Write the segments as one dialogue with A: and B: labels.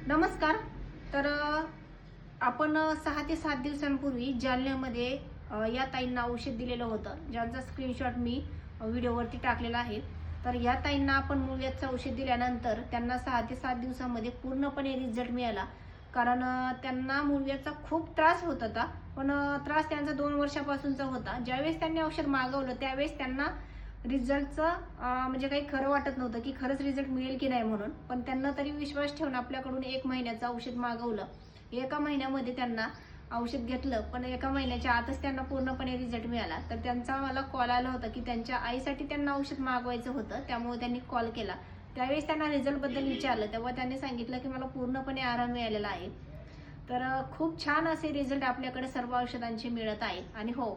A: नमस्कार. तर आपण 6 ते 7 दिवसांपूर्वी जालन्यामध्ये या ताईंना औषध दिलेलं होतं, ज्यांचा स्क्रीनशॉट मी व्हिडिओवरती टाकलेला आहे. तर या ताईंना आपण मूळव्याधचं औषध दिल्यानंतर त्यांना 6 ते 7 दिवसामध्ये पूर्णपणे रिझल्ट मिळाला. कारण त्यांना मूळव्याधचा खूप त्रास होत होता, पण त्रास त्यांचा 2 वर्षापासूनचा होता. ज्यावेळेस त्यांनी औषध मागवलं त्यावेळेस त्यांना रिझल्टचं म्हणजे काही खरं वाटत नव्हतं की खरंच रिझल्ट मिळेल की नाही म्हणून. पण त्यांना तरी विश्वास ठेवून आपल्याकडून 1 महिन्याचं औषध मागवलं. 1 महिन्यामध्ये त्यांना औषध घेतलं, पण 1 महिन्याच्या आतच त्यांना पूर्णपणे रिझल्ट मिळाला. तर त्यांचा मला कॉल आला होता की त्यांच्या आईसाठी त्यांना औषध मागवायचं होतं, त्यामुळे त्यांनी कॉल केला. त्यावेळेस त्यांना रिझल्टबद्दल विचारलं, तेव्हा त्यांनी सांगितलं की मला पूर्णपणे आराम मिळालेला आहे. तर खूप छान असे रिझल्ट आपल्याकडे सर्व औषधांचे मिळत आहेत. आणि हो,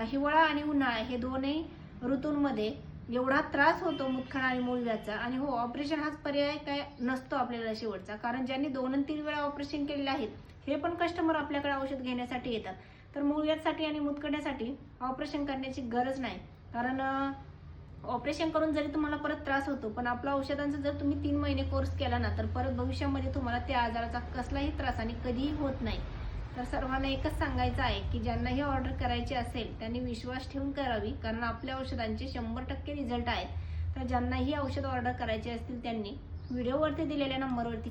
A: हिवाळा आणि उन्हाळा हे दोन्ही ऋतूंमध्ये एवढा त्रास होतो मुतखडा आणि मूळव्याधचा. आणि हो, ऑपरेशन हाच पर्याय काय नसतो आपल्याला शेवटचा. कारण ज्यांनी 2 आणि 3 वेळा ऑपरेशन केलेले आहेत हे पण कस्टमर आपल्याकडे औषध घेण्यासाठी येतात. तर मूळव्याधसाठी आणि मुतखड्यासाठी ऑपरेशन करण्याची गरज नाही. कारण ऑपरेशन करून जरी तुम्हाला परत त्रास होतो, पण आपल्या औषधांचा जर तुम्ही 3 महिने कोर्स केला ना, तर परत भविष्यामध्ये तुम्हाला त्या आजाराचा कसलाही त्रास आणि कधीही होत नाही. तर सर्वांना एकच सांगायचं आहे की ज्यांना ही ऑर्डर करायची असेल त्यांनी विश्वास ठेवून करावी, कारण आपल्या औषधांचे 100% रिझल्ट आहेत. तर ज्यांना ही औषध ऑर्डर करायची असतील त्यांनी व्हिडिओवरती दिलेल्या नंबरवरती